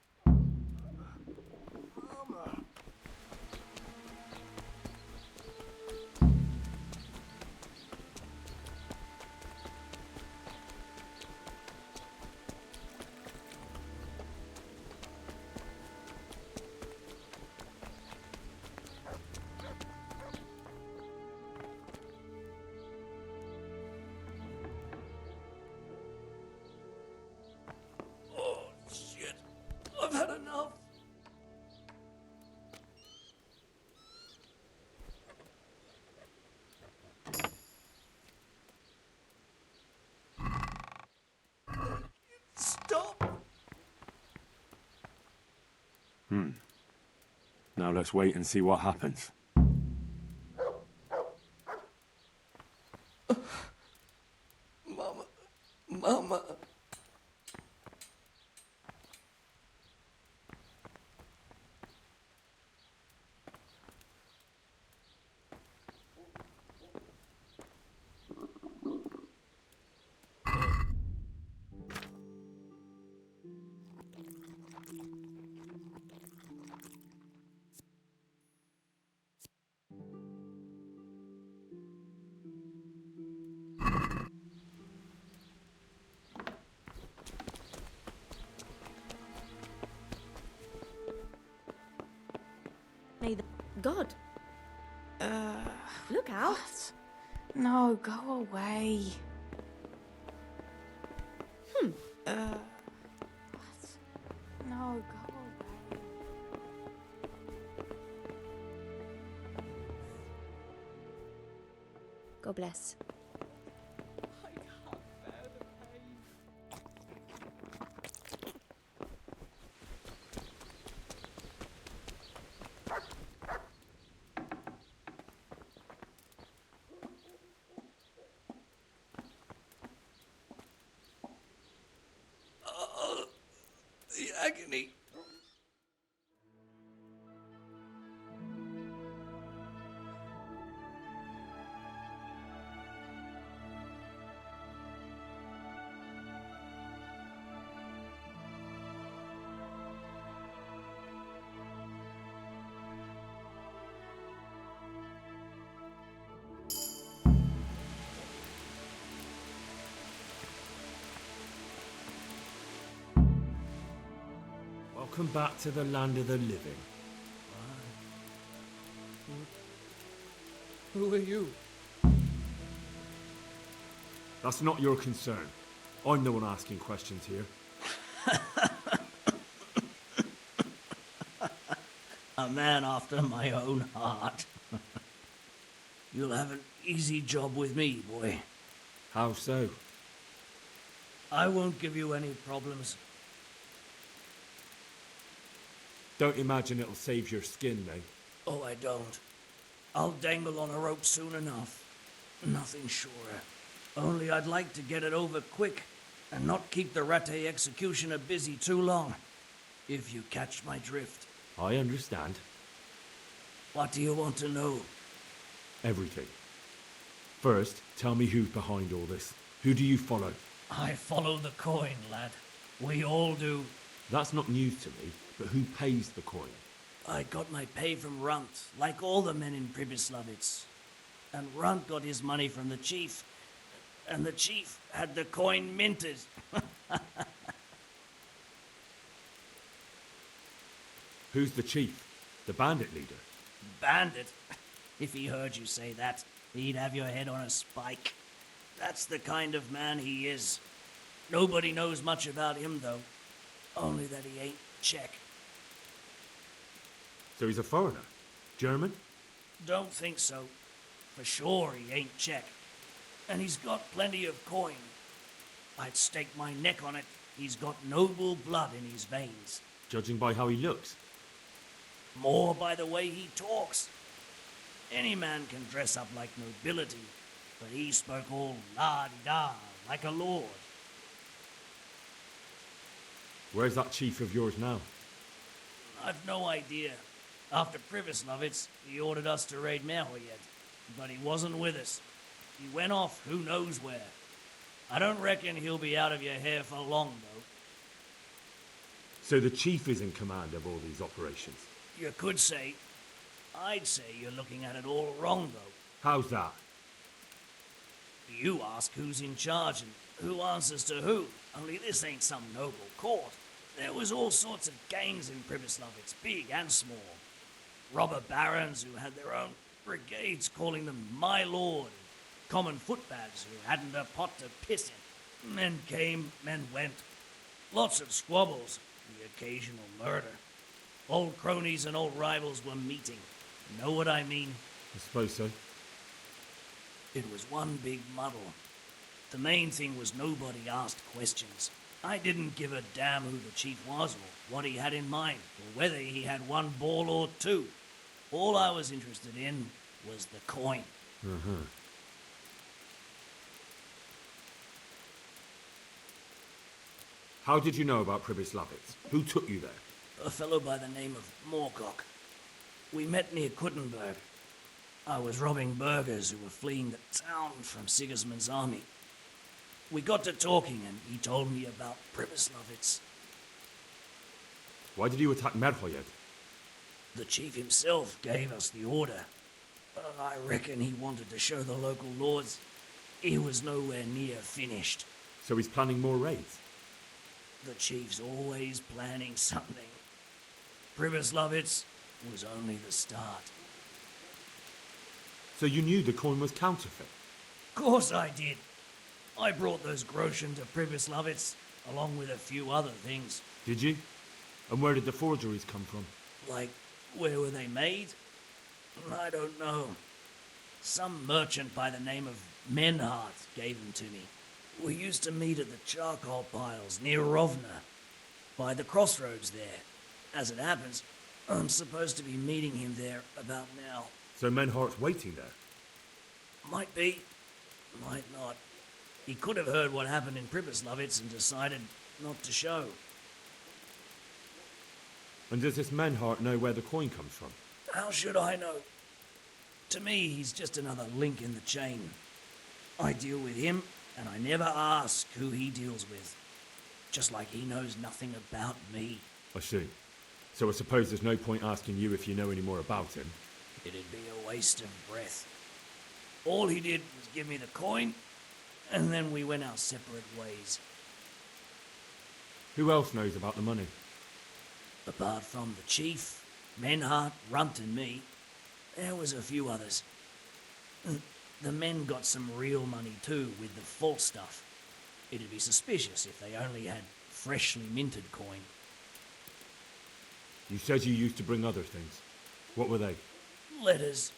I've had enough. Stop. Now let's wait and see what happens. Mama. May the God. Look out. What? No, go away. What? No, go away. God bless. The agony. Welcome back to the land of the living. Who are you? That's not your concern. I'm the one asking questions here. A man after my own heart. You'll have an easy job with me, boy. How so? I won't give you any problems. Don't imagine it'll save your skin, mate. Oh, I don't. I'll dangle on a rope soon enough. Nothing surer. Only I'd like to get it over quick and not keep the Ratte executioner busy too long, if you catch my drift. I understand. What do you want to know? Everything. First, tell me who's behind all this. Who do you follow? I follow the coin, lad. We all do. That's not news to me, but who pays the coin? I got my pay from Runt, like all the men in Pribyslavitz. And Runt got his money from the chief. And the chief had the coin minted. Who's the chief? The bandit leader? Bandit? If he heard you say that, he'd have your head on a spike. That's the kind of man he is. Nobody knows much about him, though. Only that he ain't Czech. So he's a foreigner? German? Don't think so. For sure he ain't Czech. And he's got plenty of coin. I'd stake my neck on it. He's got noble blood in his veins. Judging by how he looks? More by the way he talks. Any man can dress up like nobility, but he spoke all la-di-da, like a lord. Where's that chief of yours now? I've no idea. After Pribyslavitz, he ordered us to raid Merhojed, but he wasn't with us. He went off who knows where. I don't reckon he'll be out of your hair for long, though. So the chief is in command of all these operations? You could say. I'd say you're looking at it all wrong, though. How's that? You ask who's in charge and who answers to who. Only this ain't some noble court. There was all sorts of gangs in Pribyslavitz, big and small. Robber barons who had their own brigades calling them my lord. Common footpads who hadn't a pot to piss in. Men came, men went. Lots of squabbles, the occasional murder. Old cronies and old rivals were meeting. Know what I mean? I suppose so. It was one big muddle. The main thing was nobody asked questions. I didn't give a damn who the chief was or what he had in mind, or whether he had one ball or two. All I was interested in was the coin. Uh-huh. How did you know about Pribyslavitz? Who took you there? A fellow by the name of Moorcock. We met near Kuttenberg. I was robbing burghers who were fleeing the town from Sigismund's army. We got to talking and he told me about Pribyslavitz. Why did you attack Merhojed? The chief himself gave us the order. I reckon he wanted to show the local lords he was nowhere near finished. So he's planning more raids? The chief's always planning something. Pribyslavitz was only the start. So you knew the coin was counterfeit? Of course I did. I brought those groschen to Pribyslavitz, along with a few other things. Did you? And where did the forgeries come from? Like, where were they made? I don't know. Some merchant by the name of Menhart gave them to me. We used to meet at the charcoal piles near Rovna, by the crossroads there. As it happens, I'm supposed to be meeting him there about now. So Menhart's waiting there? Might be, might not. He could have heard what happened in Pribyslavitz and decided not to show. And does this Menhart know where the coin comes from? How should I know? To me, he's just another link in the chain. I deal with him, and I never ask who he deals with. Just like he knows nothing about me. I see. So I suppose there's no point asking you if you know any more about him. It'd be a waste of breath. All he did was give me the coin, and then we went our separate ways. Who else knows about the money? Apart from the chief, Menhart, Runt and me, there was a few others. The men got some real money too, with the false stuff. It'd be suspicious if they only had freshly minted coin. You said you used to bring other things. What were they? Letters.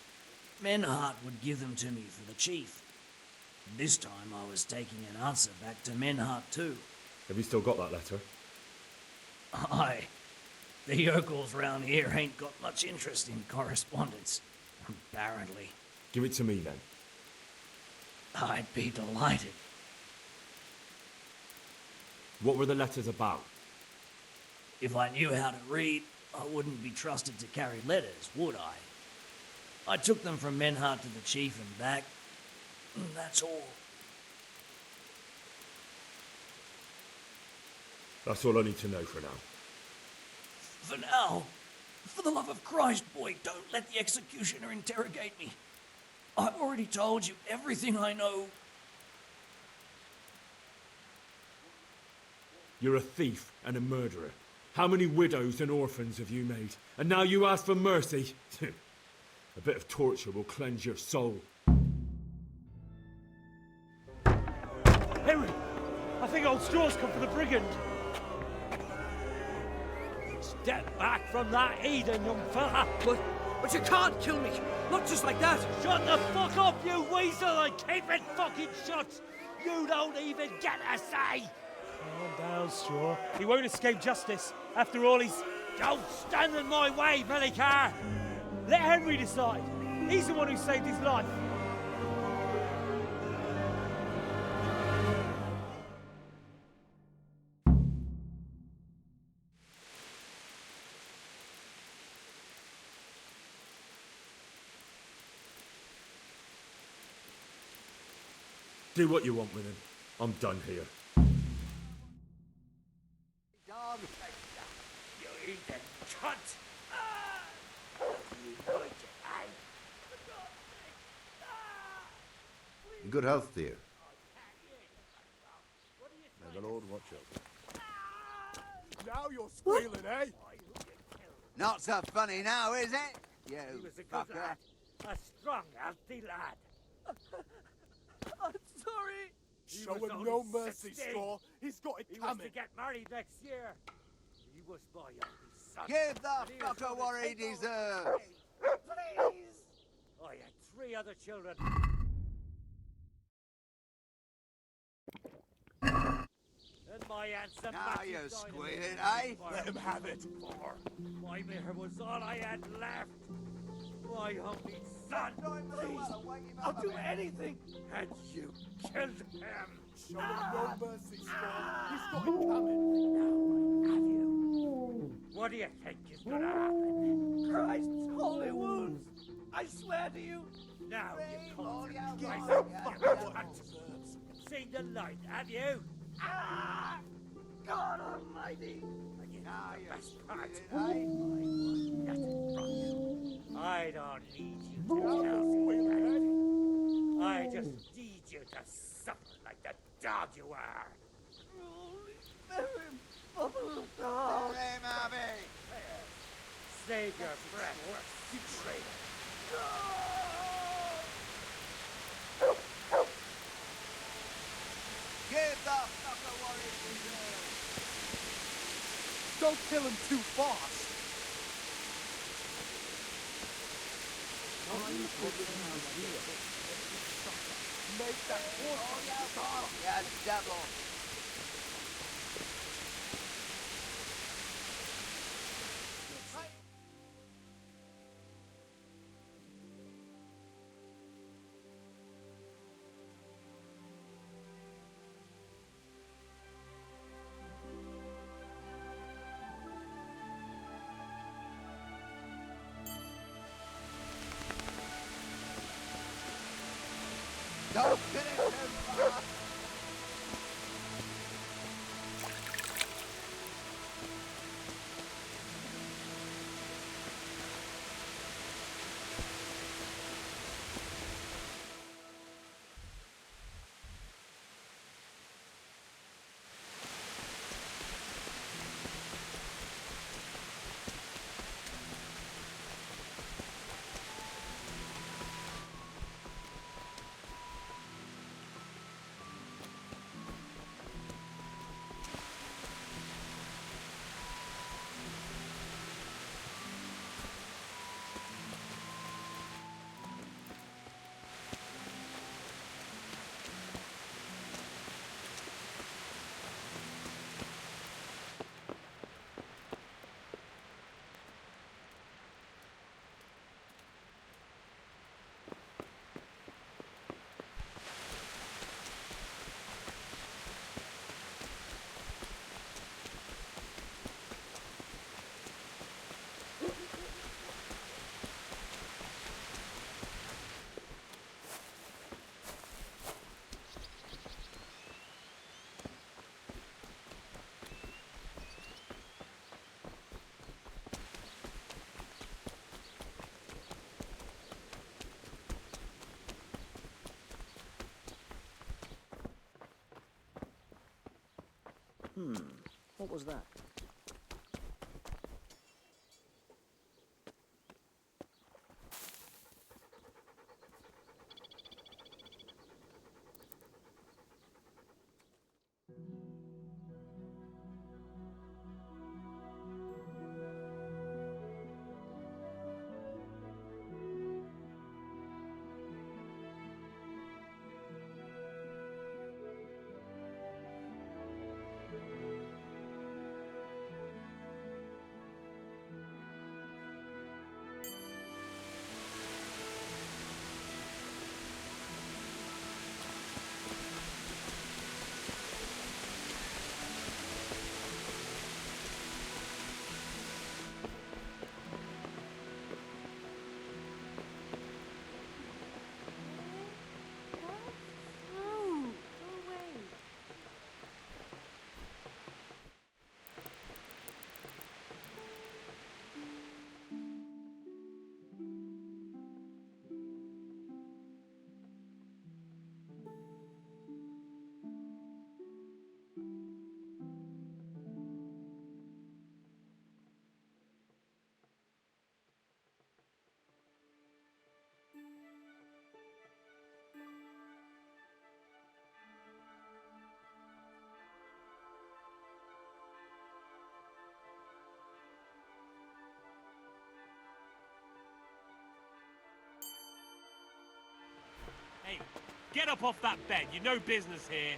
Menhart would give them to me for the chief. This time I was taking an answer back to Menhart too. Have you still got that letter? Aye. The yokels round here ain't got much interest in correspondence. Apparently. Give it to me then. I'd be delighted. What were the letters about? If I knew how to read, I wouldn't be trusted to carry letters, would I? I took them from Menhart to the chief and back. That's all. That's all I need to know for now. For now, for the love of Christ, boy, don't let the executioner interrogate me. I've already told you everything I know. You're a thief and a murderer. How many widows and orphans have you made? And now you ask for mercy? A bit of torture will cleanse your soul. Henry! I think old Straw's come for the brigand. Step back from that Eden, young fella! But you can't kill me! Not just like that! Shut the fuck up, you weasel, and keep it fucking shut! You don't even get a say! Calm down, Straw. He won't escape justice. After all, he's... Don't stand in my way, Melikar! Let Henry decide. He's the one who saved his life. Do what you want with him. I'm done here. You eat that cunt! In good health, dear. May the Lord watch over. Now you're squealing, eh? Not so funny now, is it? You He was a good fucker. lad. A strong, healthy lad. I'm sorry. He Show was him only no mercy, 16. Straw. He's got it He was coming. to get married next year. He was my only son. Give the And he was fucker gonna what he take over deserves. me. Please! I had 3 other children. And my handsome Now Matthew you're died of squealing, it. eh? Let him have it. My mirror was all I had left. My only son. Please, I'll do anything. And you killed him. Show him no mercy, Straw. He's got it coming. Have you? What do you think is gonna happen? Christ's holy wounds. I swear to you. Now you come to Give Christ the and fucker fucking what cunt. he deserves. Seen the light, have you? God almighty. Now you're best part. squealing, That's right. I don't need you to tell me that. I just need you to suffer like the dog you are. Let him have it. Save your breath, you traitor. Give the fucker what he deserves. Don't kill him too fast. Make that horse stop. You devil. Don't kill him too fast. What was that? Hey, get up off that bed. You've no business here.